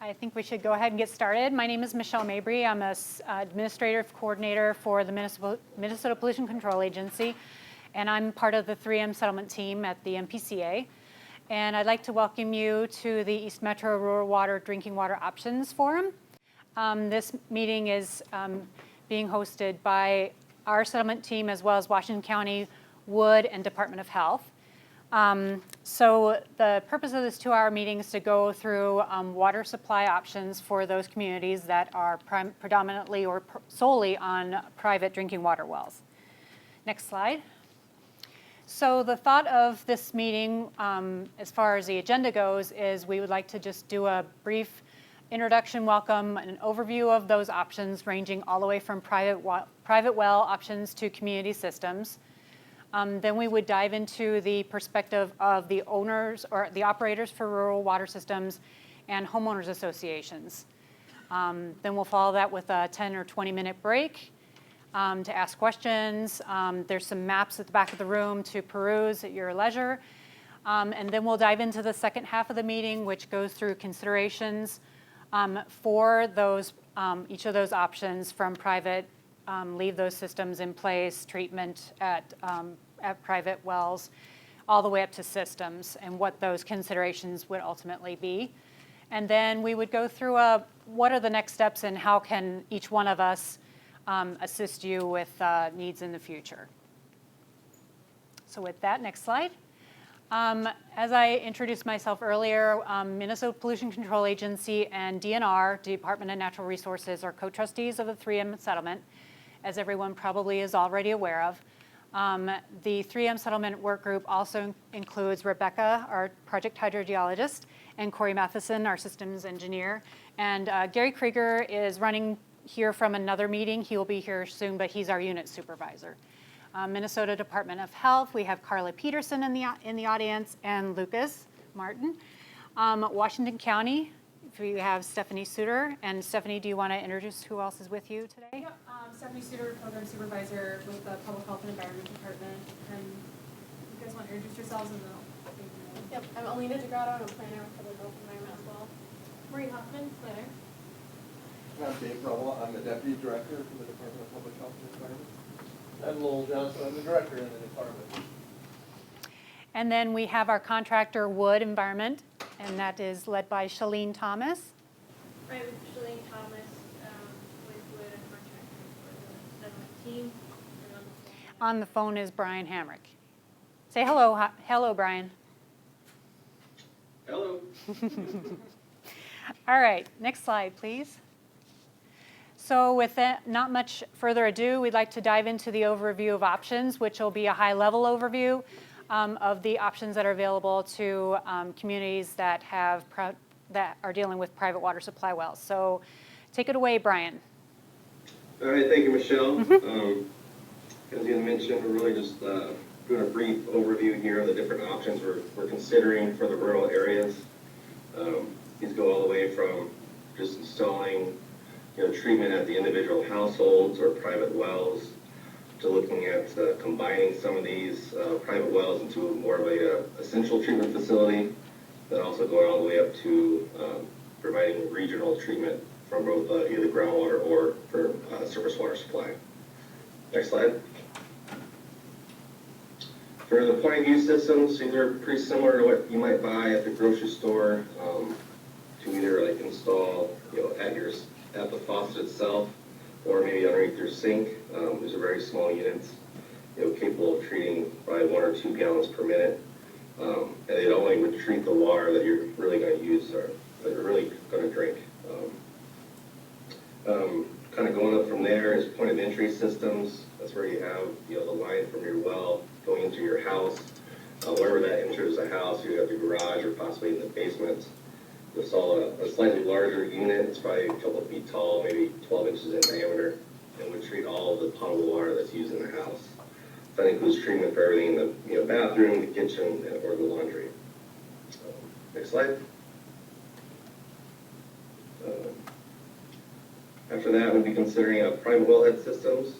I think we should go ahead and get started. My name is Michelle Mabry. I'm a administrative coordinator for the Minnesota Pollution Control Agency, and I'm part of the 3M settlement team at the MPCA. And I'd like to welcome you to the East Metro Rural Water Drinking Water Options Forum. This meeting is being hosted by our settlement team as well as Washington County, Wood, and Department of Health. So the purpose of this 2-hour meeting is to go through water supply options for those communities that are predominantly or solely on private drinking water wells. Next slide. So the thought of this meeting, as far as the agenda goes, is we would like to just do a brief introduction, welcome, an overview of those options ranging all the way from private well options to community systems. Then we would dive into the perspective of the owners or the operators for rural water systems and homeowners associations. Then we'll follow that with a 10 or 20-minute break to ask questions. There's some maps at the back of the room to peruse at your leisure. And then we'll dive into the second half of the meeting, which goes through considerations for those each of those options from private, leave those systems in place, treatment at private wells, all the way up to systems and what those considerations would ultimately be. And then we would go through what are the next steps and how can each one of us assist you with needs in the future. So with that, next slide. As I introduced myself earlier, Minnesota Pollution Control Agency and DNR, Department of Natural Resources, are co-trustees of the 3M settlement, as everyone probably is already aware of. The 3M settlement work group also includes Rebecca, our project hydrogeologist, and Corey Matheson, our systems engineer. And Gary Krieger is running here from another meeting. He will be here soon, but he's our unit supervisor. Minnesota Department of Health, we have Carla Peterson in the audience and Lucas Martin. Washington County, we have Stephanie Suter. And Stephanie, do you want to introduce who else is with you today? Yep, Stephanie Suter, Program Supervisor with the Public Health and Environment Department. And you guys want to introduce yourselves and then Yep, I'm Alina DeGrotto, I'm a planner with Public Health and Environment as well. Marie Hoffman, planner. I'm Dave Rummel. I'm the Deputy Director for the Department of Public Health and Environment. I'm Lowell Johnson. I'm the Director in the department. And then we have our contractor, Wood Environment, and that is led by Shalene Thomas. Right, with Shalene Thomas, with Wood and contractors for the settlement team. And On the phone is Brian Hamrick. Say hello. Hello, Brian. Hello. All right, next slide, please. So with that, not much further ado, we'd like to dive into the overview of options, which will be a high-level overview of the options that are available to communities that are dealing with private water supply wells. So take it away, Brian. All right, thank you, Michelle. As you mentioned, we're really just doing a brief overview here of the different options we're considering for the rural areas. These go all the way from just installing treatment at the individual households or private wells, to looking at combining some of these private wells into more of a central treatment facility, then also going all the way up to providing regional treatment from both either groundwater or for surface water supply. Next slide. For the point of view systems, these are pretty similar to what you might buy at the grocery store, to either like install at the faucet itself, or maybe underneath your sink. These are very small units, capable of treating probably 1 or 2 gallons per minute. And it only would treat the water that you're really going to use or that you're really going to drink. Kind of going up from there is point of entry systems. That's where you have the line from your well going into your house. Wherever that enters the house, you have the garage or possibly in the basement. You'll install a slightly larger unit. It's probably a couple of feet tall, maybe 12 inches in diameter, and would treat all of the potable water that's used in the house. So that includes treatment for everything in the bathroom, the kitchen, or the laundry. Next slide. After that, we'd be considering private wellhead systems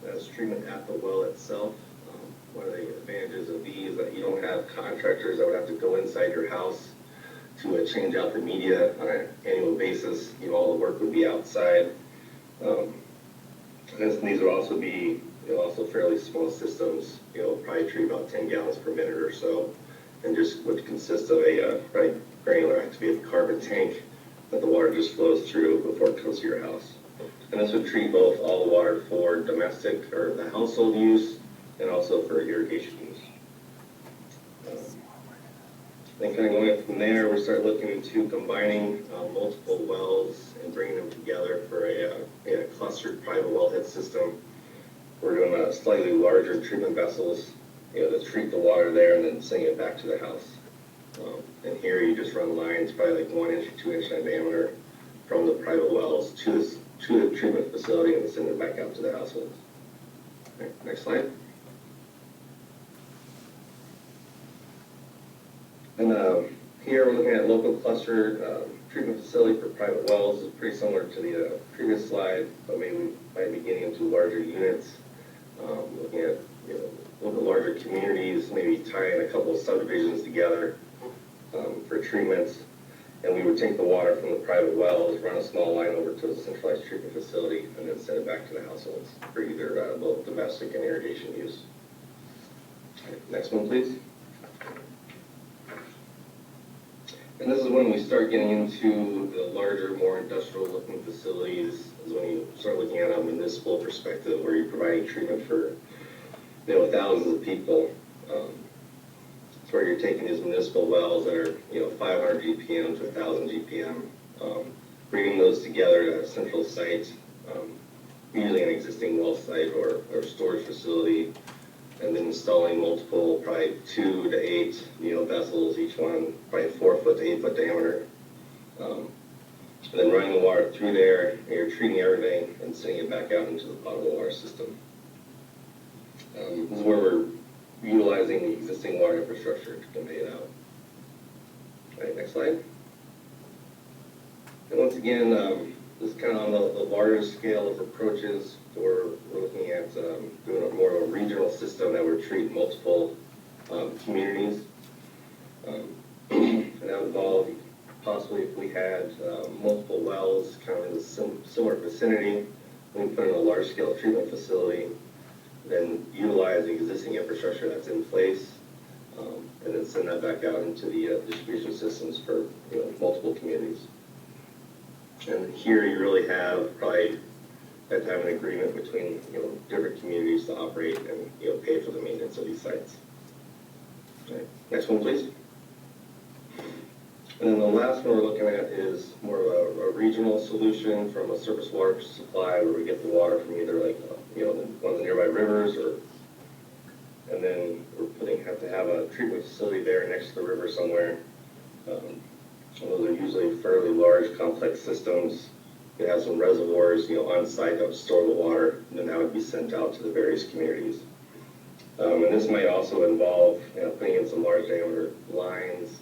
as treatment at the well itself. One of the advantages of these is that you don't have contractors that would have to go inside your house to change out the media on an annual basis. All the work would be outside. And these would also be also fairly small systems, probably treat about 10 gallons per minute or so, and just would consist of a probably granular activated carbon tank that the water just flows through before it comes to your house. And this would treat both all the water for domestic or the household use and also for irrigation use. Then kind of going from there, we start looking into combining multiple wells and bringing them together for a clustered private wellhead system. We're doing slightly larger treatment vessels, to treat the water there and then send it back to the house. And here you just run lines probably like 1 inch, 2 inch in diameter from the private wells to the treatment facility and send it back out to the households. Okay, next slide. And here we're looking at local cluster treatment facility for private wells. It's pretty similar to the previous slide, but maybe we might be getting into larger units, looking at a little bit larger communities, maybe tying a couple of subdivisions together for treatments. And we would take the water from the private wells, run a small line over to a centralized treatment facility, and then send it back to the households for either both domestic and irrigation use. Okay, next one, please. And this is when we start getting into the larger, more industrial-looking facilities, is when you start looking at a municipal perspective, where you're providing treatment for, thousands of people. It's where you're taking these municipal wells that are, 500 GPM to 1,000 GPM, bringing those together at a central site, usually an existing well site or storage facility, and then installing multiple, probably 2 to 8, vessels, each one probably 4 foot to 8 foot diameter. And then running the water through there, and you're treating everything and sending it back out into the potable water system. This is where we're utilizing the existing water infrastructure to convey it out. All right, next slide. And once again, this is kind of on the larger scale of approaches. We're looking at doing more of a regional system that would treat multiple communities. And that would involve possibly if we had multiple wells kind of in the similar vicinity, we can put in a large scale treatment facility, then utilize the existing infrastructure that's in place, and then send that back out into the distribution systems for multiple communities. And here you really have probably have to have an agreement between different communities to operate and pay for the maintenance of these sites. Okay. Next one, please. And then the last one we're looking at is more of a regional solution from a surface water supply, where we get the water from either like one of the nearby rivers, and then we're have to have a treatment facility there next to the river somewhere. Those are usually fairly large, complex systems. You have some reservoirs, on site that would store the water, and then that would be sent out to the various communities. And this might also involve, putting in some large diameter lines,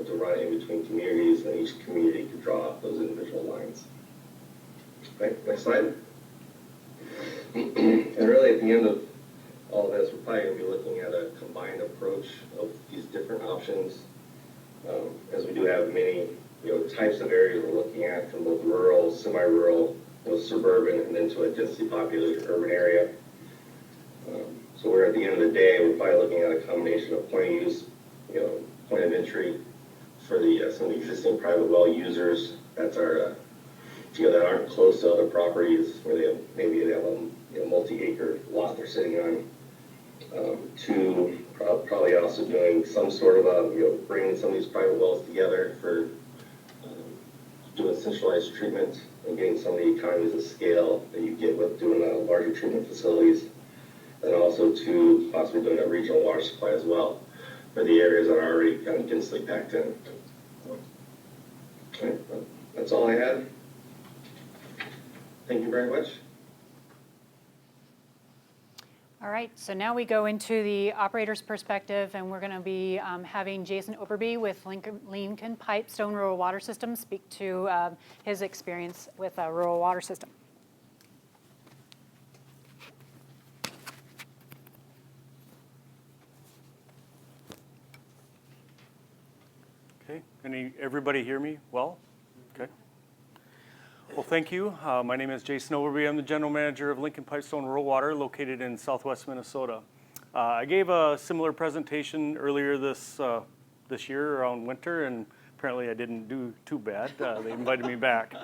to run in between communities, and each community could draw up those individual lines. Okay, next slide. And really at the end of all of this, we're probably going to be looking at a combined approach of these different options, as we do have many types of areas we're looking at, from both rural, semi-rural, suburban, and then to a densely populated urban area. So we're at the end of the day, we're probably looking at a combination of point of use, point of entry for some of the existing private well users. That's our, that aren't close to other properties where maybe they have a multi-acre lot they're sitting on. To probably also doing some sort of bringing some of these private wells together for doing centralized treatment and getting some of the economies of scale that you get with doing larger treatment facilities, and also to possibly doing a regional water supply as well for the areas that are already kind of densely packed in. Okay, that's all I had. Thank you very much. All right, so now we go into the operator's perspective, and we're going to be having Jason Oberby with Lincoln Pipestone Rural Water System speak to his experience with a rural water system. Okay, everybody hear me well? Okay. Well, thank you. My name is Jason Overby. I'm the general manager of Lincoln Pipestone Rural Water located in southwest Minnesota. I gave a similar presentation earlier this year around winter, and apparently I didn't do too bad. They invited me back.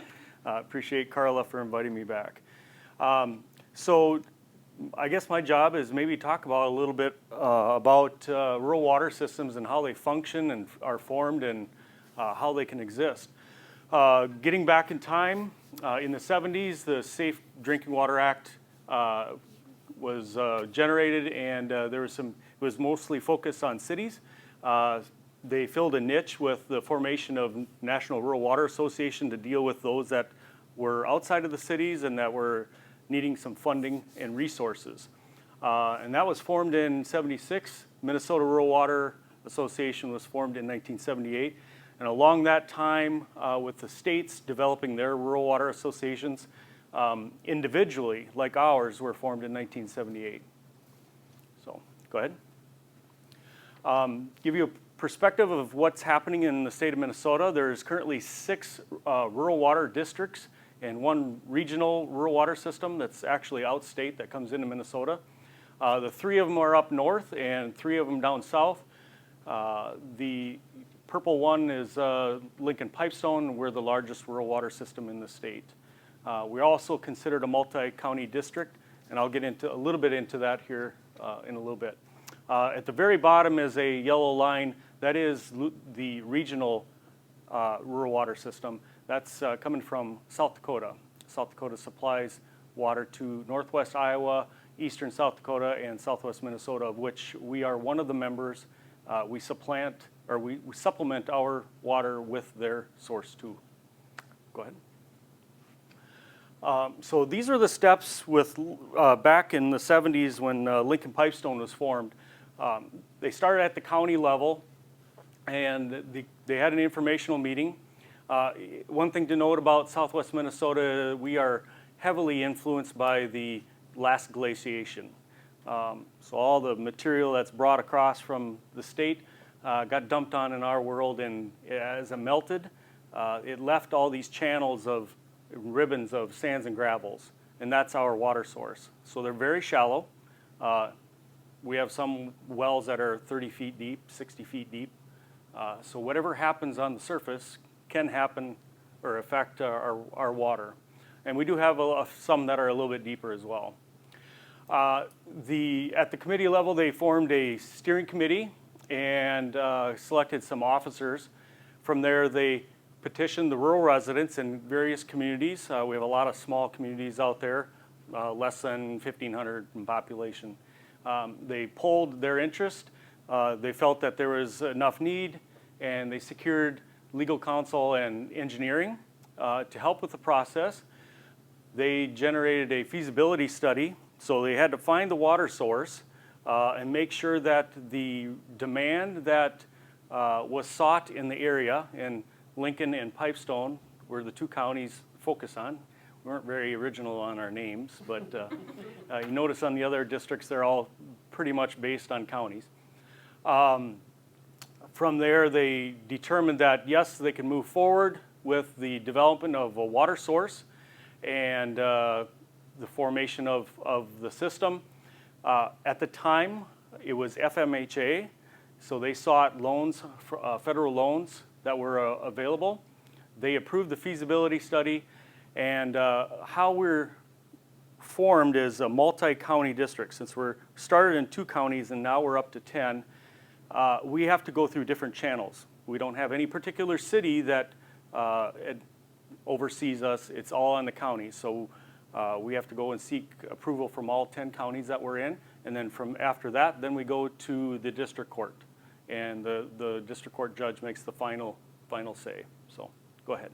Appreciate Carla for inviting me back. So I guess my job is maybe talk about a little bit about rural water systems and how they function and are formed and how they can exist. Getting back in time, in the 70s, the Safe Drinking Water Act was generated, and it was mostly focused on cities. They filled a niche with the formation of National Rural Water Association to deal with those that were outside of the cities and that were needing some funding and resources. And that was formed in '76. Minnesota Rural Water Association was formed in 1978. And along that time, with the states developing their rural water associations, individually, like ours, were formed in 1978. So, go ahead. Give you a perspective of what's happening in the state of Minnesota. There's currently 6 rural water districts and 1 regional rural water system that's actually outstate that comes into Minnesota. The 3 of them are up north and 3 of them down south. The purple one is Lincoln Pipestone. We're the largest rural water system in the state. We're also considered a multi-county district, and I'll get into a little bit into that here in a little bit. At the very bottom is a yellow line. That is the regional rural water system. That's coming from South Dakota. South Dakota supplies water to northwest Iowa, eastern South Dakota, and southwest Minnesota, of which we are one of the members. We supplement our water with their source too. Go ahead. So these are the steps with back in the 70s when Lincoln Pipestone was formed. They started at the county level, and they had an informational meeting. One thing to note about southwest Minnesota, we are heavily influenced by the last glaciation. So all the material that's brought across from the state got dumped on in our world, and as it melted, it left all these channels of ribbons of sands and gravels, and that's our water source. So they're very shallow. We have some wells that are 30 feet deep, 60 feet deep. So whatever happens on the surface can happen or affect our water. And we do have some that are a little bit deeper as well. At the committee level, they formed a steering committee and selected some officers. From there, they petitioned the rural residents in various communities. We have a lot of small communities out there, less than 1,500 in population. They polled their interest. They felt that there was enough need, and they secured legal counsel and engineering to help with the process. They generated a feasibility study, so they had to find the water source and make sure that the demand that was sought in the area, and Lincoln and Pipestone were the 2 counties focus on. We weren't very original on our names, but you notice on the other districts, they're all pretty much based on counties. From there, they determined that, yes, they can move forward with the development of a water source and the formation of the system. At the time, it was FMHA, so they sought loans, federal loans that were available. They approved the feasibility study, and how we're formed is a multi-county district. Since we're started in 2 counties and now we're up to 10, we have to go through different channels. We don't have any particular city that oversees us. It's all on the county. So we have to go and seek approval from all 10 counties that we're in. And then from after that, then we go to the district court. And the district court judge makes the final say. So go ahead.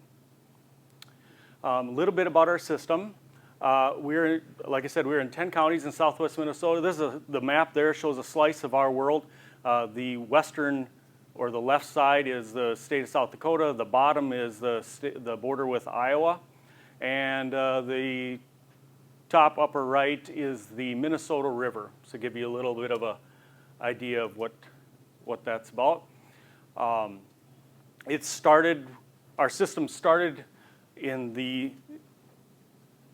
A little bit about our system. Like I said, we're in 10 counties in southwest Minnesota. This is the map there shows a slice of our world. The western or the left side is the state of South Dakota. The bottom is the border with Iowa. And the top upper right is the Minnesota River. So give you a little bit of an idea of what that's about. our system started in the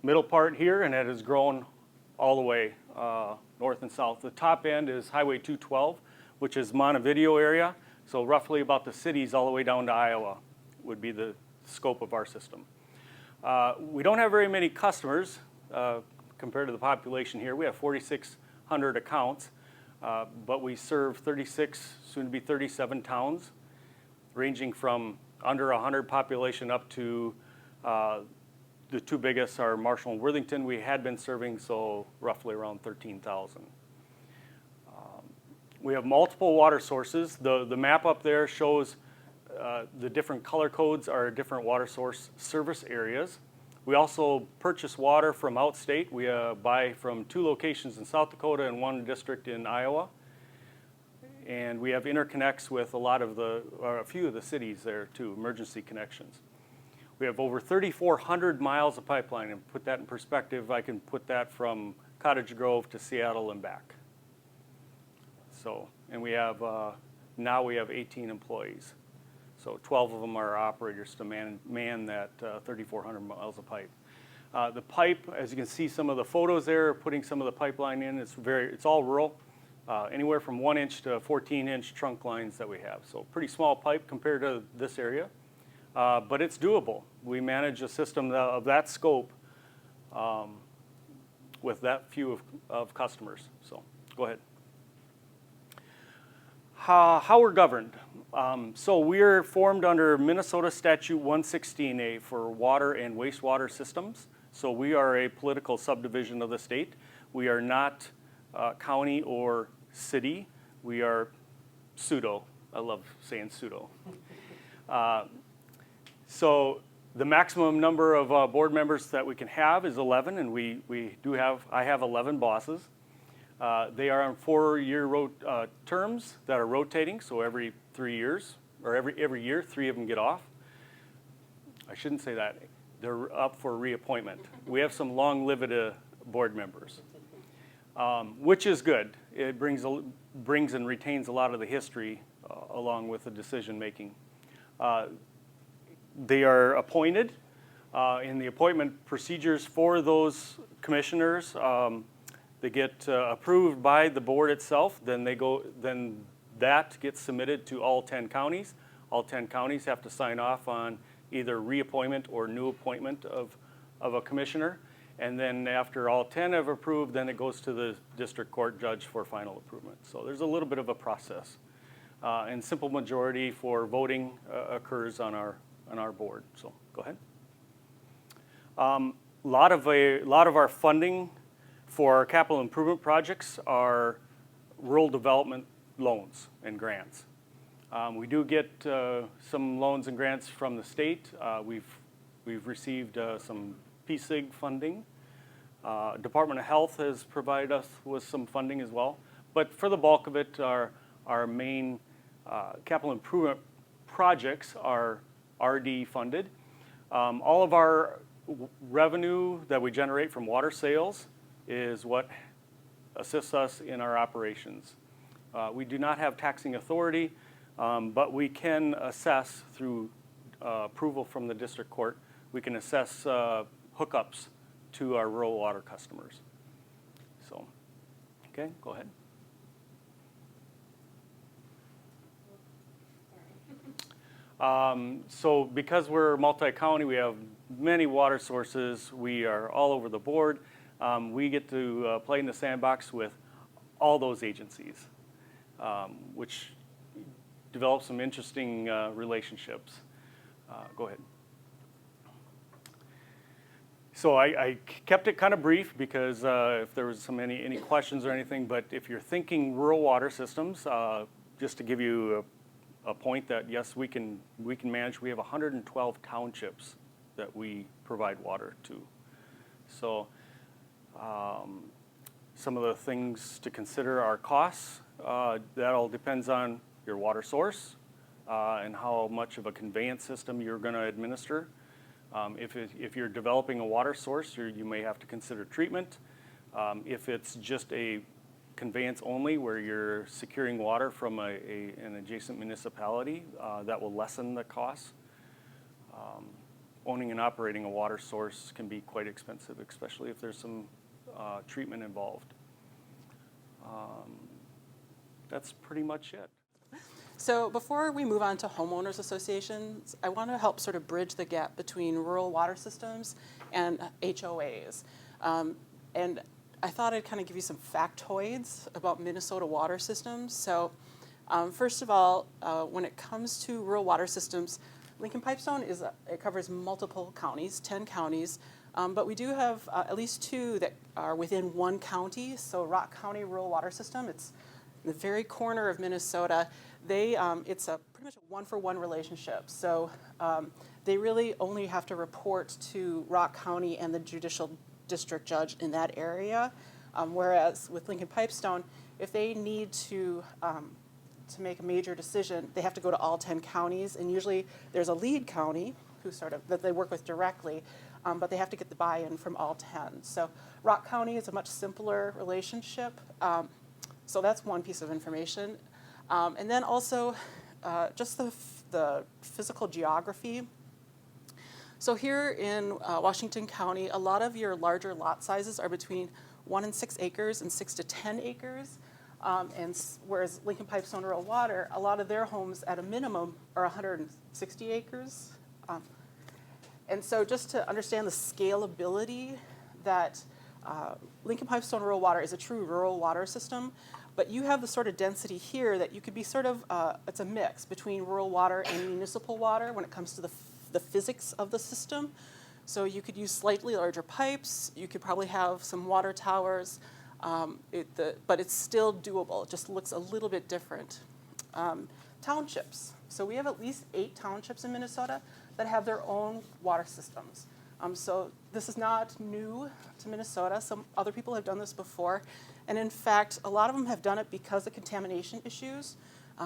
middle part here, and it has grown all the way north and south. The top end is Highway 212, which is Montevideo area. So roughly about the cities all the way down to Iowa would be the scope of our system. We don't have very many customers compared to the population here. We have 4,600 accounts, but we serve 36, soon to be 37 towns, ranging from under 100 population up to the two biggest are Marshall and Worthington. We had been serving, so roughly around 13,000. We have multiple water sources. The map up there shows the different color codes are different water source service areas. We also purchase water from outstate. We buy from 2 locations in South Dakota and 1 district in Iowa. And we have interconnects with a few of the cities there too, emergency connections. We have over 3,400 miles of pipeline, and put that in perspective, I can put that from Cottage Grove to Seattle and back. So, and we have, now we have 18 employees. So 12 of them are operators to man that 3,400 miles of pipe. The pipe, as you can see some of the photos there, putting some of the pipeline in, it's all rural. Anywhere from 1-inch to 14-inch trunk lines that we have. So pretty small pipe compared to this area. But it's doable. We manage a system of that scope with that few of customers. So go ahead. How we're governed. So we're formed under Minnesota Statute 116A for water and wastewater systems. So we are a political subdivision of the state. We are not county or city. We are pseudo. I love saying pseudo. So the maximum number of board members that we can have is 11, and I have 11 bosses. They are on 4-year terms that are rotating, so every 3 years, or every year, 3 of them get off. I shouldn't say that. They're up for reappointment. We have some long-lived board members, which is good. It brings and retains a lot of the history along with the decision-making. They are appointed. In the appointment procedures for those commissioners, they get approved by the board itself. Then that gets submitted to all 10 counties. All 10 counties have to sign off on either reappointment or new appointment of a commissioner. And then after all 10 have approved, then it goes to the district court judge for final approval. So there's a little bit of a process. And simple majority for voting occurs on our board. So go ahead. A lot of our funding for our capital improvement projects are rural development loans and grants. We do get some loans and grants from the state. We've received some PSIG funding. Department of Health has provided us with some funding as well. But for the bulk of it, our main capital improvement projects are RD funded. All of our revenue that we generate from water sales is what assists us in our operations. We do not have taxing authority, but we can assess through approval from the district court, we can assess hookups to our rural water customers. So, okay, go ahead. So because we're multi-county, we have many water sources. We are all over the board. We get to play in the sandbox with all those agencies, which develops some interesting relationships. Go ahead. So I kept it kind of brief because if there was any questions or anything, but if you're thinking rural water systems, just to give you a point that yes, we can manage. We have 112 townships that we provide water to. So some of the things to consider are costs. That all depends on your water source and how much of a conveyance system you're going to administer. If you're developing a water source, you may have to consider treatment. If it's just a conveyance only, where you're securing water from an adjacent municipality. That will lessen the costs. Owning and operating a water source can be quite expensive, especially if there's some treatment involved. That's pretty much it. So before we move on to homeowners associations, I want to help sort of bridge the gap between rural water systems and HOAs. And I thought I'd kind of give you some factoids about Minnesota water systems. So first of all, when it comes to rural water systems, Lincoln Pipestone it covers multiple counties, 10 counties, but we do have at least 2 that are within one county. So Rock County Rural Water System, it's in the very corner of Minnesota. It's pretty much a one-for-one relationship. So they really only have to report to Rock County and the judicial district judge in that area. Whereas with Lincoln Pipestone, if they need to make a major decision, they have to go to all 10 counties, and usually there's a lead county that they work with directly, but they have to get the buy-in from all 10. So Rock County is a much simpler relationship. So that's one piece of information. And then also just the physical geography. So here in Washington County, a lot of your larger lot sizes are between 1 and 6 acres and 6 to 10 acres. Whereas Lincoln Pipestone Rural Water, a lot of their homes at a minimum are 160 acres. And so just to understand the scalability that Lincoln Pipestone Rural Water is a true rural water system, but you have the sort of density here that you could be sort of, it's a mix between rural water and municipal water when it comes to the physics of the system. So you could use slightly larger pipes, you could probably have some water towers, but it's still doable. It just looks a little bit different. Townships. So we have at least 8 townships in Minnesota that have their own water systems. So this is not new to Minnesota. Some other people have done this before. And in fact, a lot of them have done it because of contamination issues.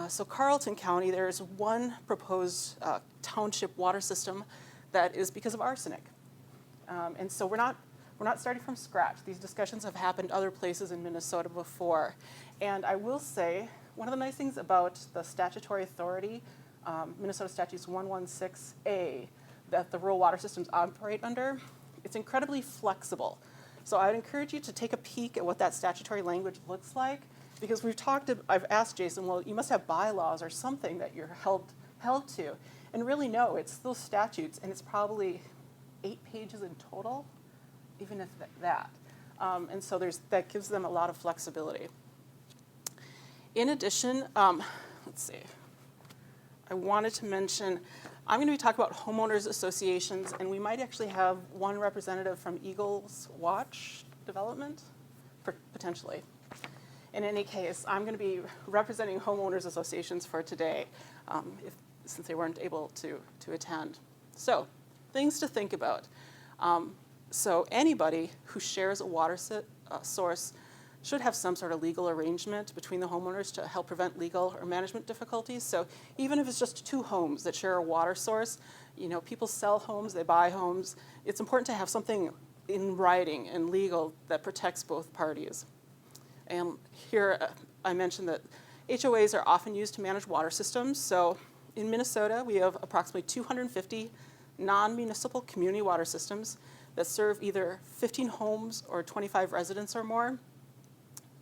So Carleton County, there's one proposed township water system that is because of arsenic. And so we're not starting from scratch. These discussions have happened other places in Minnesota before. And I will say, one of the nice things about the statutory authority, Minnesota Statutes 116A, that the rural water systems operate under, it's incredibly flexible. So I'd encourage you to take a peek at what that statutory language looks like, because I've asked Jason, well, you must have bylaws or something that you're held to. And really, no, it's those statutes, and it's probably 8 pages in total, even if that. And so that gives them a lot of flexibility. In addition, let's see, I wanted to mention, I'm going to be talking about homeowners associations, and we might actually have one representative from Eagles Watch Development, potentially. In any case, I'm going to be representing homeowners associations for today, since they weren't able to attend. So, things to think about. So anybody who shares a water source should have some sort of legal arrangement between the homeowners to help prevent legal or management difficulties. So even if it's just 2 homes that share a water source, people sell homes, they buy homes. It's important to have something in writing and legal that protects both parties. And here I mentioned that HOAs are often used to manage water systems. So in Minnesota, we have approximately 250 non-municipal community water systems that serve either 15 homes or 25 residents or more.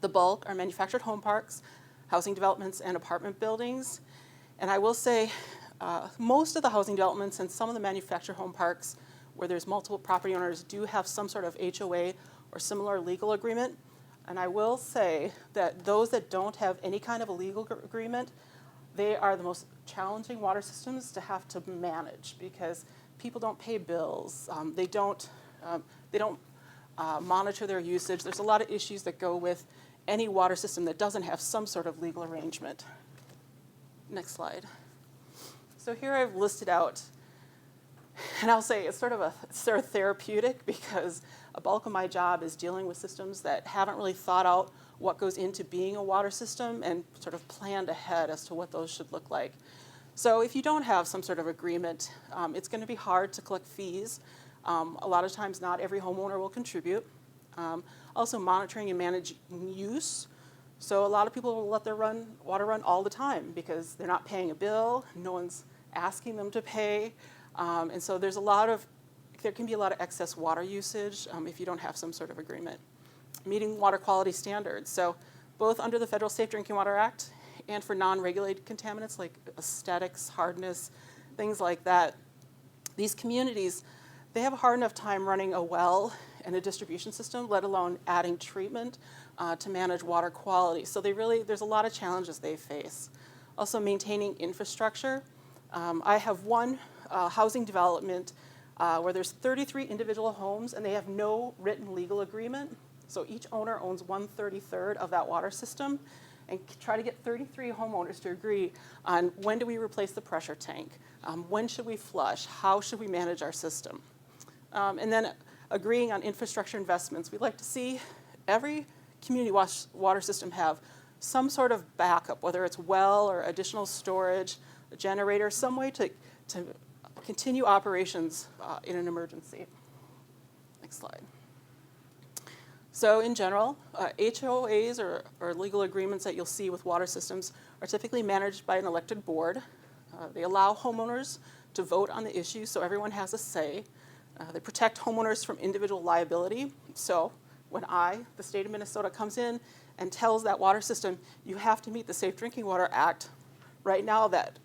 The bulk are manufactured home parks, housing developments, and apartment buildings. And I will say, most of the housing developments and some of the manufactured home parks where there's multiple property owners do have some sort of HOA or similar legal agreement. And I will say that those that don't have any kind of a legal agreement, they are the most challenging water systems to have to manage, because people don't pay bills. They don't monitor their usage. There's a lot of issues that go with any water system that doesn't have some sort of legal arrangement. Next slide. So here I've listed out, and I'll say it's sort of therapeutic, because a bulk of my job is dealing with systems that haven't really thought out what goes into being a water system and sort of planned ahead as to what those should look like. So if you don't have some sort of agreement, it's going to be hard to collect fees. A lot of times not every homeowner will contribute. Also monitoring and managing use. So a lot of people will let their water run all the time because they're not paying a bill, no one's asking them to pay, and so there can be a lot of excess water usage if you don't have some sort of agreement. Meeting water quality standards. So both under the Federal Safe Drinking Water Act and for non-regulated contaminants like aesthetics, hardness, things like that, these communities, they have a hard enough time running a well and a distribution system, let alone adding treatment to manage water quality. So there's a lot of challenges they face. Also maintaining infrastructure. I have one housing development where there's 33 individual homes and they have no written legal agreement. So each owner owns 1/33 of that water system, and try to get 33 homeowners to agree on when do we replace the pressure tank, when should we flush, how should we manage our system. And then agreeing on infrastructure investments. We'd like to see every community water system have some sort of backup, whether it's well or additional storage, a generator, some way to continue operations in an emergency. Next slide. So in general, HOAs or legal agreements that you'll see with water systems are typically managed by an elected board. They allow homeowners to vote on the issue so everyone has a say. They protect homeowners from individual liability. So when the state of Minnesota, comes in and tells that water system, you have to meet the Safe Drinking Water Act, right now that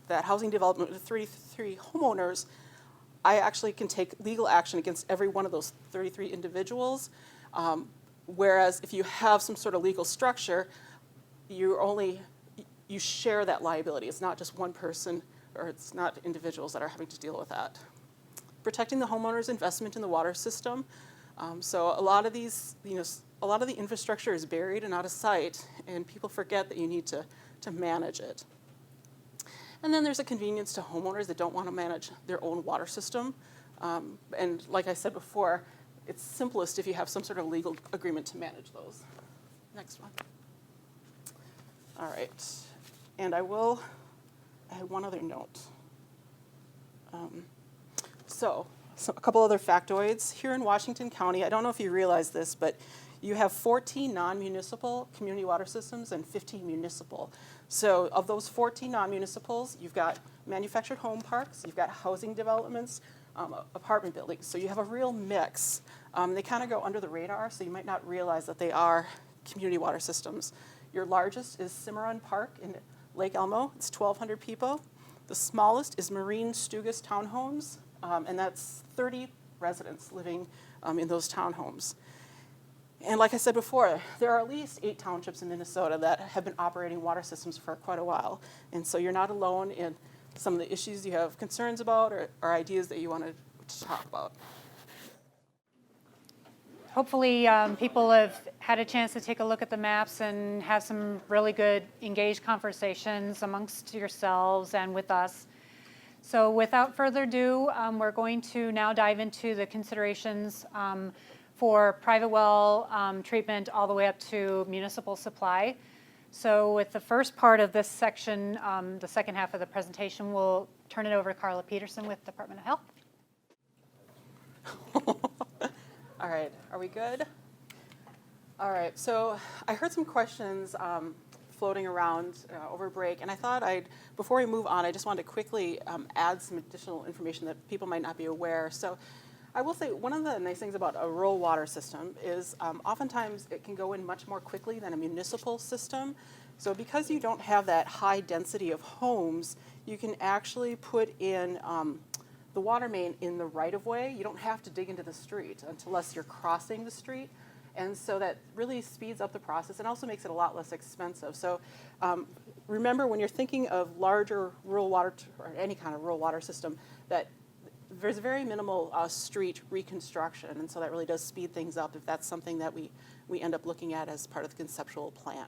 housing development with 33 homeowners, I actually can take legal action against every one of those 33 individuals. Whereas if you have some sort of legal structure, you share that liability. It's not just one person, or it's not individuals that are having to deal with that. Protecting the homeowner's investment in the water system. So a lot of the infrastructure is buried and out of sight, and people forget that you need to manage it. And then there's a convenience to homeowners that don't want to manage their own water system. And like I said before, it's simplest if you have some sort of legal agreement to manage those. Next one. All right. And I had one other note. So a couple other factoids. Here in Washington County, I don't know if you realize this, but you have 14 non-municipal community water systems and 15 municipal. So of those 14 non-municipals, you've got manufactured home parks, you've got housing developments, apartment buildings. So you have a real mix. They kind of go under the radar, so you might not realize that they are community water systems. Your largest is Cimarron Park in Lake Elmo. It's 1,200 people. The smallest is Marine Stugas Townhomes, and that's 30 residents living in those townhomes. And like I said before, there are at least 8 townships in Minnesota that have been operating water systems for quite a while. And so you're not alone in some of the issues you have concerns about or ideas that you want to talk about. Hopefully people have had a chance to take a look at the maps and have some really good engaged conversations amongst yourselves and with us. So without further ado, we're going to now dive into the considerations for private well treatment all the way up to municipal supply. So with the first part of this section, the second half of the presentation, we'll turn it over to Carla Peterson with Department of Health. All right, are we good? All right, so I heard some questions floating around over break, and I thought before we move on, I just wanted to quickly add some additional information that people might not be aware. So I will say one of the nice things about a rural water system is oftentimes it can go in much more quickly than a municipal system. So because you don't have that high density of homes, you can actually put in the water main in the right-of-way. You don't have to dig into the street unless you're crossing the street. And so that really speeds up the process and also makes it a lot less expensive. So remember, when you're thinking of larger rural water or any kind of rural water system, that there's very minimal street reconstruction, and so that really does speed things up if that's something that we end up looking at as part of the conceptual plan.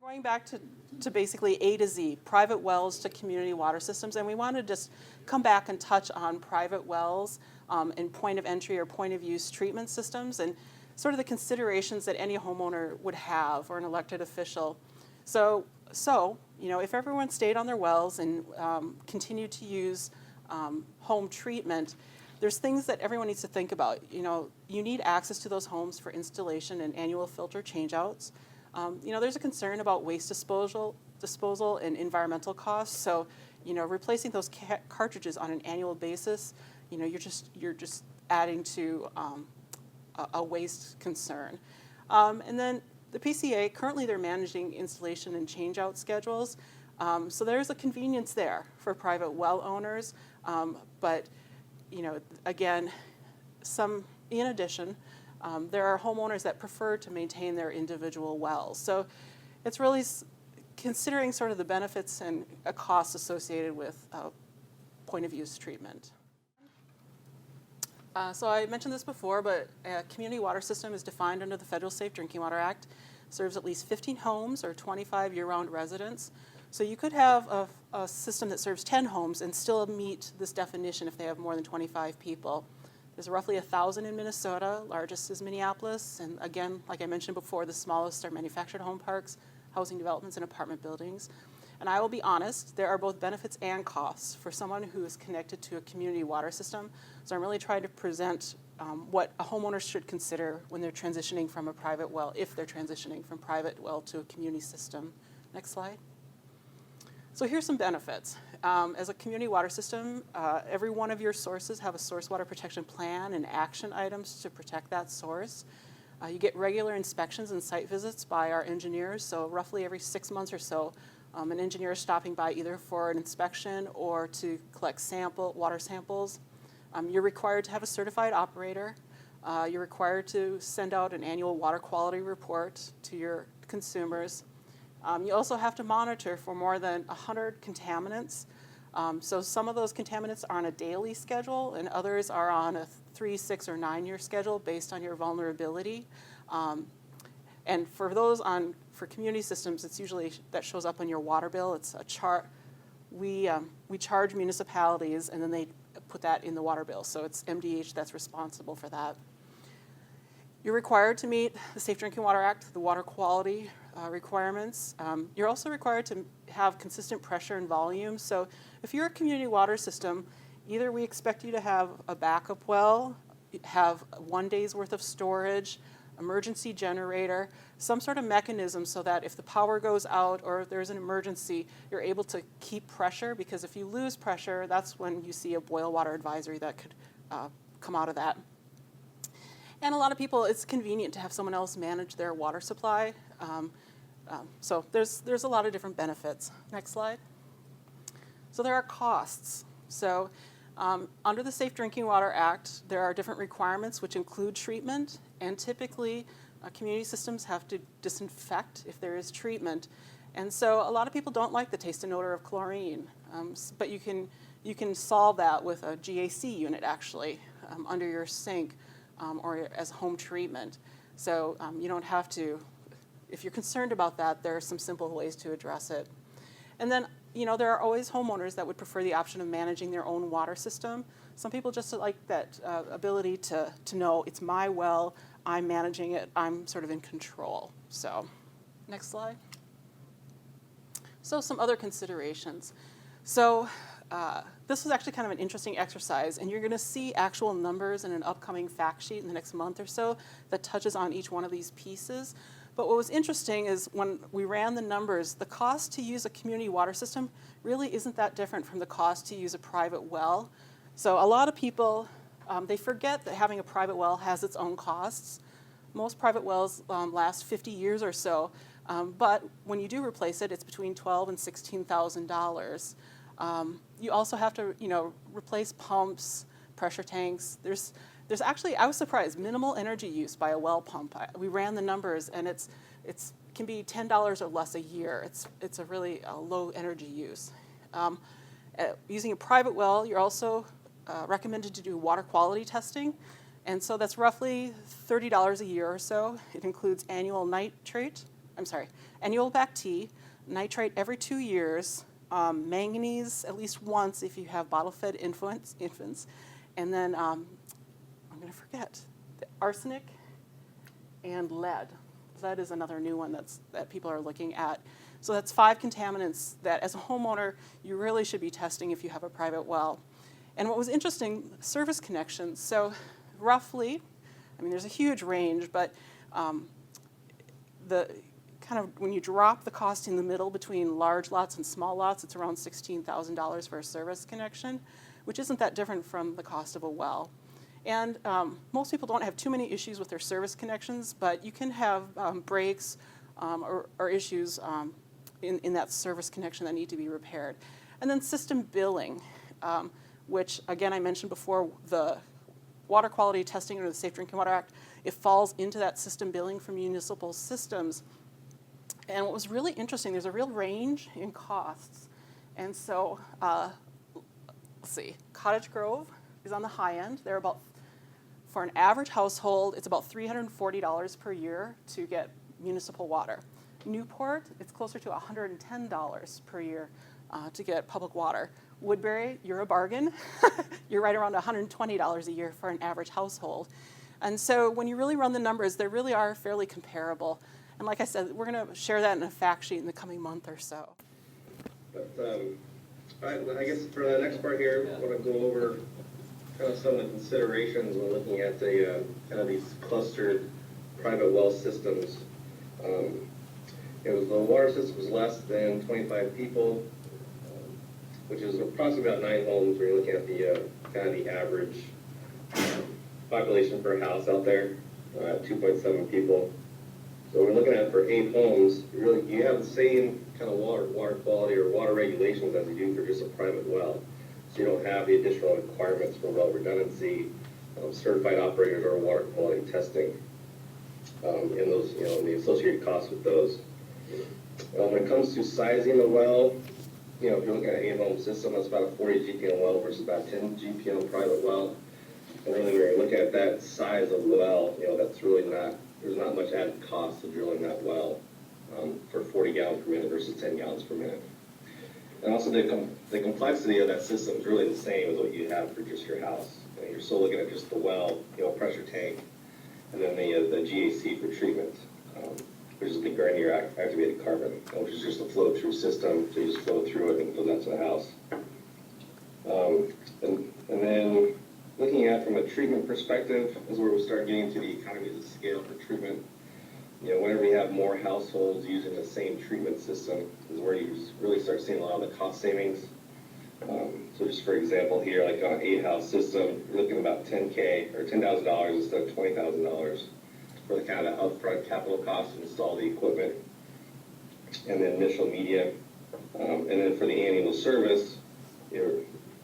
Going back to basically A to Z, private wells to community water systems, and we want to just come back and touch on private wells and point of entry or point of use treatment systems and sort of the considerations that any homeowner would have or an elected official. So if everyone stayed on their wells and continued to use home treatment, there's things that everyone needs to think about. You need access to those homes for installation and annual filter changeouts. There's a concern about waste disposal and environmental costs. So, replacing those cartridges on an annual basis, you're just adding to a waste concern. And then the PCA, currently they're managing installation and change-out schedules. So there's a convenience there for private well owners. But, again, in addition, there are homeowners that prefer to maintain their individual wells. So it's really considering sort of the benefits and costs associated with point-of-use treatment. So I mentioned this before, but a community water system is defined under the Federal Safe Drinking Water Act, serves at least 15 homes or 25 year-round residents. So you could have a system that serves 10 homes and still meet this definition if they have more than 25 people. There's roughly 1,000 in Minnesota, largest is Minneapolis, and again, like I mentioned before, the smallest are manufactured home parks, housing developments, and apartment buildings. And I will be honest, there are both benefits and costs for someone who is connected to a community water system. So I'm really trying to present what a homeowner should consider when they're transitioning from a private well, if they're transitioning from private well to a community system. Next slide. So here's some benefits. As a community water system, every one of your sources have a source water protection plan and action items to protect that source. You get regular inspections and site visits by our engineers, so roughly every 6 months or so, an engineer is stopping by either for an inspection or to collect water samples. You're required to have a certified operator. You're required to send out an annual water quality report to your consumers. You also have to monitor for more than 100 contaminants. So some of those contaminants are on a daily schedule and others are on a 3, 6, or 9-year schedule based on your vulnerability. And for those for community systems, it's usually that shows up on your water bill. It's a chart. We charge municipalities and then they put that in the water bill. So it's MDH that's responsible for that. You're required to meet the Safe Drinking Water Act, the water quality requirements. You're also required to have consistent pressure and volume. So if you're a community water system, either we expect you to have a backup well, have 1 day's worth of storage, emergency generator, some sort of mechanism so that if the power goes out or if there's an emergency, you're able to keep pressure, because if you lose pressure, that's when you see a boil water advisory that could come out of that. And a lot of people, it's convenient to have someone else manage their water supply. So there's a lot of different benefits. Next slide. So there are costs. So under the Safe Drinking Water Act, there are different requirements which include treatment, and typically community systems have to disinfect if there is treatment. And so a lot of people don't like the taste and odor of chlorine, but you can solve that with a GAC unit actually under your sink. Or as home treatment. So you don't have to, if you're concerned about that, there are some simple ways to address it. And then, there are always homeowners that would prefer the option of managing their own water system. Some people just like that ability to know it's my well, I'm managing it, I'm sort of in control. So, next slide. So some other considerations. So this was actually kind of an interesting exercise, and you're going to see actual numbers in an upcoming fact sheet in the next month or so that touches on each one of these pieces. But what was interesting is when we ran the numbers, the cost to use a community water system really isn't that different from the cost to use a private well. So a lot of people, they forget that having a private well has its own costs. Most private wells last 50 years or so, but when you do replace it, it's between $12,000 and $16,000. You also have to, replace pumps, pressure tanks. There's actually, I was surprised, minimal energy use by a well pump. We ran the numbers, and it can be $10 or less a year. It's a really low energy use. Using a private well, you're also recommended to do water quality testing, and so that's roughly $30 a year or so. It includes annual back T, nitrate every 2 years. Manganese at least once if you have bottle-fed infants, and then I'm going to forget the arsenic and lead. Lead is another new one that people are looking at. So that's 5 contaminants that, as a homeowner, you really should be testing if you have a private well. And what was interesting, service connections. So roughly, there's a huge range, but kind of, when you drop the cost in the middle between large lots and small lots, it's around $16,000 for a service connection, which isn't that different from the cost of a well. And most people don't have too many issues with their service connections, but you can have breaks or issues in that service connection that need to be repaired. And then system billing, which again I mentioned before, the water quality testing under the Safe Drinking Water Act, it falls into that system billing for municipal systems. And what was really interesting, there's a real range in costs. And so, let's see, Cottage Grove is on the high end. They're about, for an average household, it's about $340 per year to get municipal water. Newport, it's closer to $110 per year to get public water. Woodbury, you're a bargain. You're right around $120 a year for an average household. And so when you really run the numbers, they really are fairly comparable. And like I said, we're going to share that in a fact sheet in the coming month or so. But I guess for the next part here, I want to go over kind of some of the considerations when looking at the kind of these clustered private well systems. The water system was less than 25 people, which is approximately about 9 homes. We're looking at the kind of the average population per house out there, 2.7 people. So we're looking at for 8 homes, you have the same kind of water quality or water regulations as you do for just a private well. So you don't have the additional requirements for well redundancy, certified operators or water quality testing, and those, and the associated costs with those. When it comes to sizing the well, if you're looking at an 8-home system, that's about a 40 GPM well versus about 10 GPM private well. And really, when you're looking at that size of well, that's really not, there's not much added cost of drilling that well for 40 gallons per minute versus 10 gallons per minute. And also the complexity of that system is really the same as what you have for just your house. You're still looking at just the well, pressure tank, and then the GAC for treatment, which is the granular activated carbon, which is just a flow-through system, so you just flow through it and it goes out to the house. And then looking at from a treatment perspective is where we start getting to the economies of scale for treatment. Whenever you have more households using the same treatment system is where you really start seeing a lot of the cost savings. So just for example here, like on an 8-house system, you're looking at about $10,000 or $10,000 instead of $20,000 for the kind of upfront capital costs to install the equipment and the initial media. And then for the annual service, you're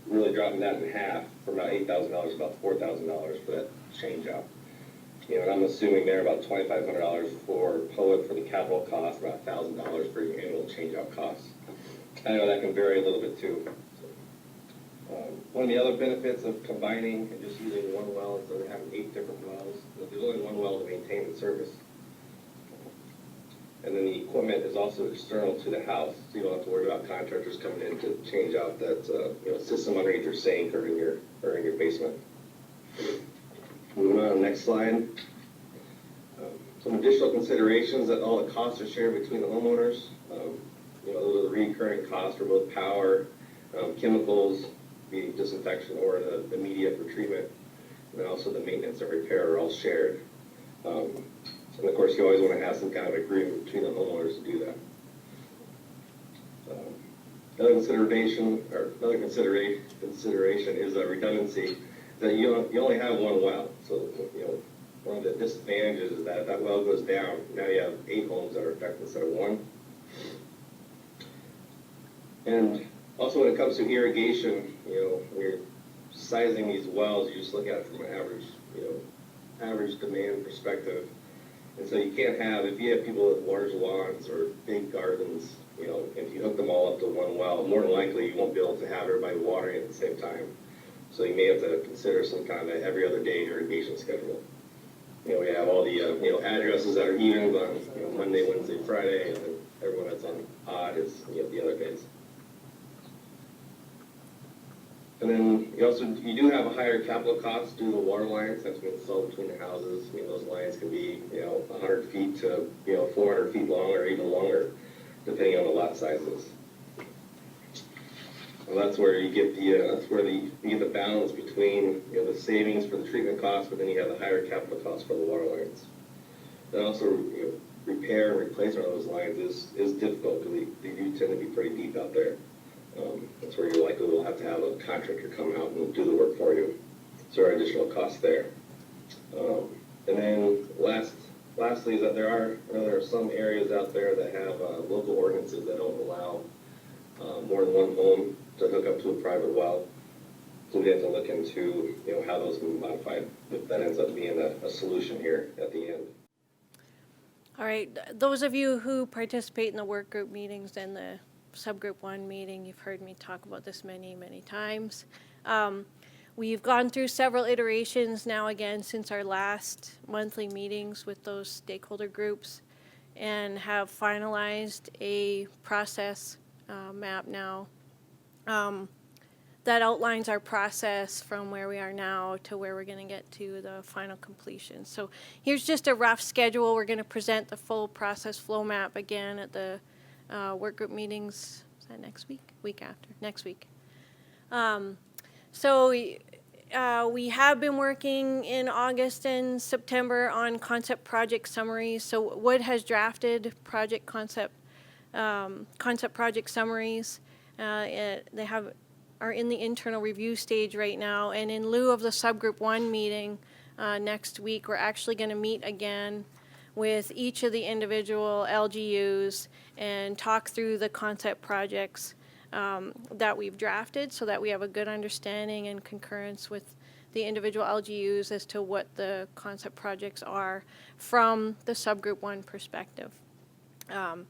really dropping that in half from about $8,000 to about $4,000 for that change out. And I'm assuming there about $2,500 for POET for the capital cost, about $1,000 for your annual change-out costs. I know that can vary a little bit too. One of the other benefits of combining and just using one well instead of having 8 different wells, there's only one well to maintain and service. And then the equipment is also external to the house, so you don't have to worry about contractors coming in to change out that system underneath your sink or in your basement. Moving on to the next slide. Some additional considerations that all the costs are shared between the homeowners. Those are the recurring costs for both power, chemicals, the disinfection or the media for treatment, and then also the maintenance and repair are all shared. And of course, you always want to have some kind of agreement between the homeowners to do that. Another consideration is redundancy. That you only have one well, so one of the disadvantages is that if that well goes down, now you have 8 homes that are affected instead of 1. And also when it comes to irrigation, when you're sizing these wells, you just look at it from an average demand perspective. And so you can't have, if you have people with large lawns or big gardens, if you hook them all up to one well, more than likely you won't be able to have everybody watering at the same time. So you may have to consider some kind of every other day irrigation schedule. We have all the addresses that are even on Monday, Wednesday, Friday, and then everyone that's on odd is the other days. And then you do have a higher capital cost due to the water lines that's been installed between the houses. Those lines can be 100 feet to 400 feet long or even longer, depending on the lot sizes. And that's where you get you get the balance between the savings for the treatment costs, but then you have the higher capital costs for the water lines. And also repair and replacement of those lines is difficult because they do tend to be pretty deep out there. That's where you likely will have to have a contractor come out and do the work for you. So there are additional costs there. And then lastly is that there are some areas out there that have local ordinances that don't allow more than one home to hook up to a private well. So we have to look into, how those can be modified if that ends up being a solution here at the end. All right, those of you who participate in the work group meetings and the subgroup 1 meeting, you've heard me talk about this many, many times. We've gone through several iterations now again since our last monthly meetings with those stakeholder groups and have finalized a process map now that outlines our process from where we are now to where we're going to get to the final completion. So here's just a rough schedule. We're going to present the full process flow map again at the work group meetings. Is that next week? Week after? Next week. So we have been working in August and September on concept project summaries. So Wood has drafted concept project summaries. They are in the internal review stage right now. And in lieu of the subgroup 1 meeting next week, we're actually going to meet again with each of the individual LGUs and talk through the concept projects that we've drafted so that we have a good understanding and concurrence with the individual LGUs as to what the concept projects are from the subgroup 1 perspective. Has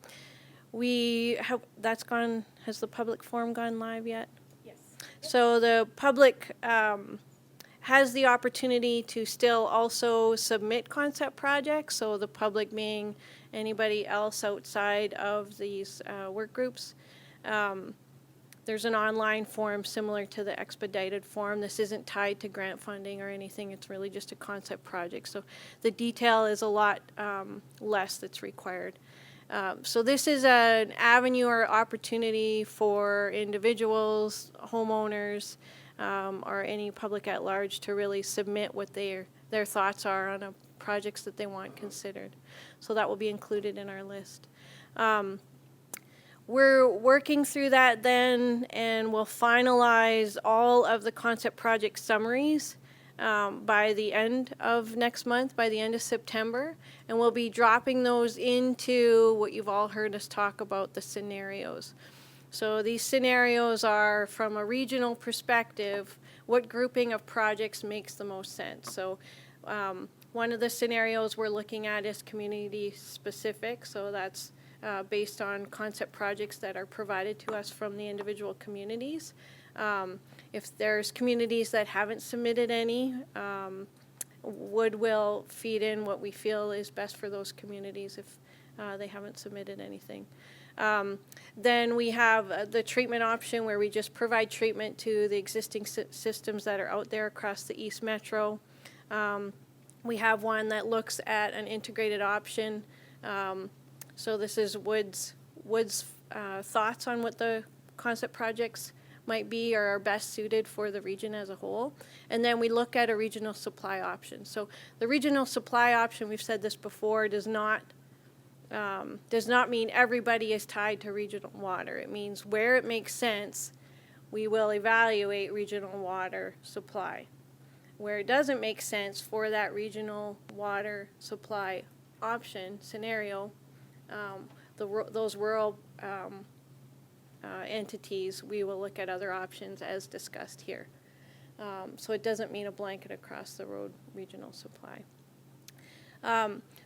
the public forum gone live yet? Yes. So the public has the opportunity to still also submit concept projects, so the public being anybody else outside of these work groups. There's an online form similar to the expedited form. This isn't tied to grant funding or anything. It's really just a concept project. So the detail is a lot less that's required. So this is an avenue or opportunity for individuals, homeowners, or any public at large to really submit what their thoughts are on projects that they want considered. So that will be included in our list. We're working through that then, and we'll finalize all of the concept project summaries by the end of next month, by the end of September, and we'll be dropping those into what you've all heard us talk about, the scenarios. So these scenarios are, from a regional perspective, what grouping of projects makes the most sense. So one of the scenarios we're looking at is community specific, so that's based on concept projects that are provided to us from the individual communities. If there's communities that haven't submitted any, Wood will feed in what we feel is best for those communities if they haven't submitted anything. Then we have the treatment option where we just provide treatment to the existing systems that are out there across the East Metro. We have one that looks at an integrated option. So this is Wood's thoughts on what the concept projects might be or are best suited for the region as a whole. And then we look at a regional supply option. So the regional supply option, we've said this before, does not mean everybody is tied to regional water. It means where it makes sense, we will evaluate regional water supply. Where it doesn't make sense for that regional water supply option scenario, those rural entities, we will look at other options as discussed here. So it doesn't mean a blanket across the road regional supply.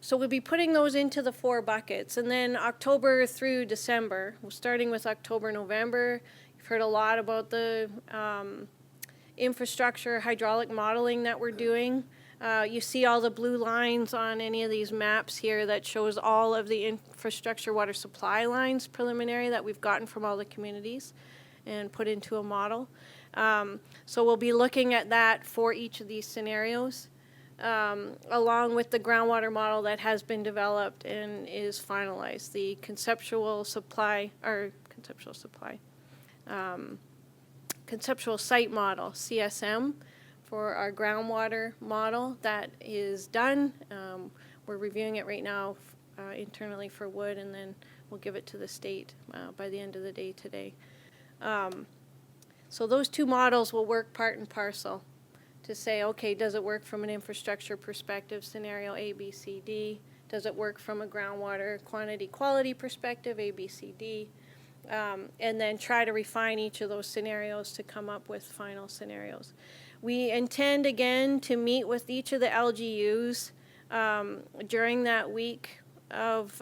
So we'll be putting those into the 4 buckets, and then October through December, starting with October, November, you've heard a lot about the infrastructure hydraulic modeling that we're doing. You see all the blue lines on any of these maps here that shows all of the infrastructure water supply lines preliminary that we've gotten from all the communities and put into a model. So we'll be looking at that for each of these scenarios, along with the groundwater model that has been developed and is finalized, the conceptual site model, CSM, for our groundwater model. That is done. We're reviewing it right now internally for wood, and then we'll give it to the state by the end of the day today. So those two models will work part and parcel to say, okay, does it work from an infrastructure perspective, scenario A, B, C, D? Does it work from a groundwater quantity quality perspective, A, B, C, D? And then try to refine each of those scenarios to come up with final scenarios. We intend again to meet with each of the LGUs during that week of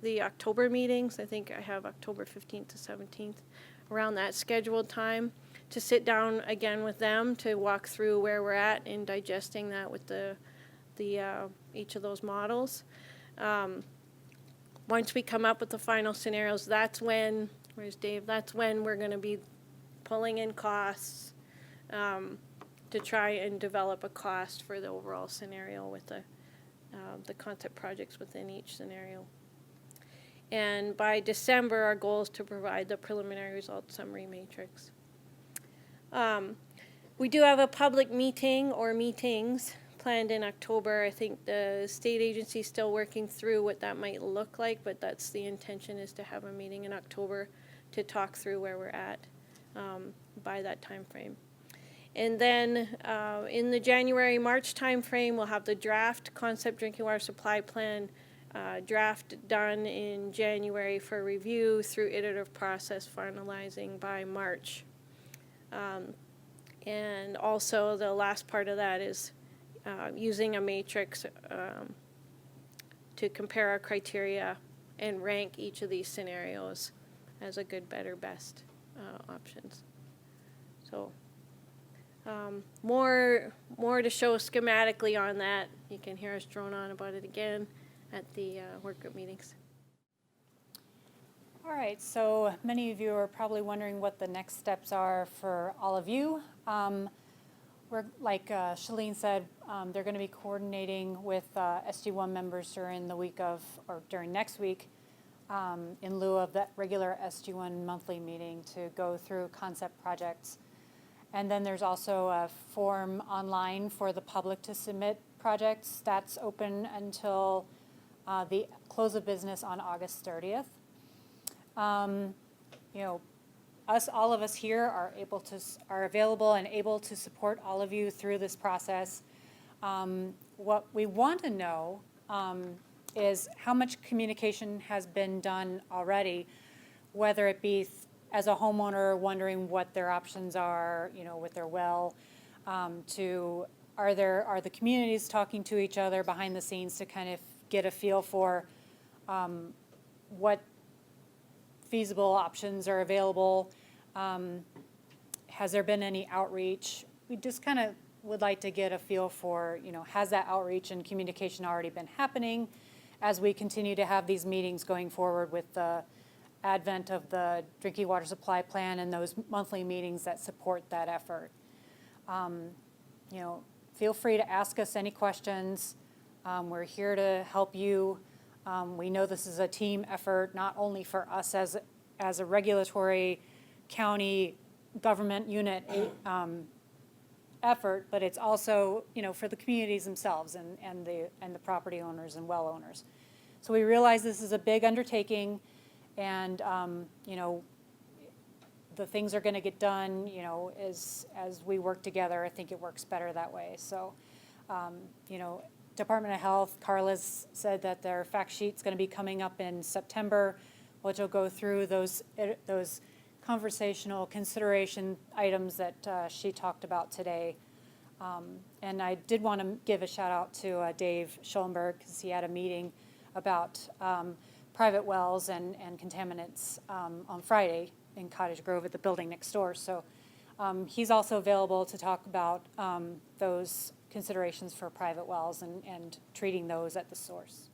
the October meetings. I think I have October 15th to 17th, around that scheduled time, to sit down again with them to walk through where we're at in digesting that with the each of those models. Once we come up with the final scenarios, that's when, where's Dave? That's when we're going to be pulling in costs to try and develop a cost for the overall scenario with the concept projects within each scenario. And by December, our goal is to provide the preliminary results summary matrix. We do have a public meeting or meetings planned in October. I think the state agency is still working through what that might look like, but that's the intention, is to have a meeting in October to talk through where we're at by that time frame. And then in the January-March time frame, we'll have the draft concept drinking water supply plan draft done in January for review through iterative process, finalizing by March. And also the last part of that is using a matrix to compare our criteria and rank each of these scenarios as a good, better, best options. So more to show schematically on that. You can hear us drone on about it again at the work group meetings. All right, so many of you are probably wondering what the next steps are for all of you. We're, like Shalene said, they're going to be coordinating with SG1 members during the week of, or during next week, in lieu of that regular SG1 monthly meeting to go through concept projects. And then there's also a form online for the public to submit projects. That's open until the close of business on August 30th. You know, all of us here are available and able to support all of you through this process. What we want to know is how much communication has been done already, whether it be as a homeowner wondering what their options are, you know, with their well, to are the communities talking to each other behind the scenes to kind of get a feel for what feasible options are available. Has there been any outreach? We just kind of would like to get a feel for, you know, has that outreach and communication already been happening as we continue to have these meetings going forward with the advent of the drinking water supply plan and those monthly meetings that support that effort. You know, feel free to ask us any questions. We're here to help you. We know this is a team effort, not only for us as a regulatory county government unit effort, but it's also, you know, for the communities themselves and the property owners and well owners. So we realize this is a big undertaking, and you know, the things are going to get done, you know, as we work together. I think it works better that way. So, you know, Department of Health, Carla's said that their fact sheet's going to be coming up in September, which will go through those conversational consideration items that she talked about today. And I did want to give a shout out to Dave Schoenberg, because he had a meeting about private wells and contaminants on Friday in Cottage Grove at the building next door. So he's also available to talk about those considerations for private wells and treating those at the source.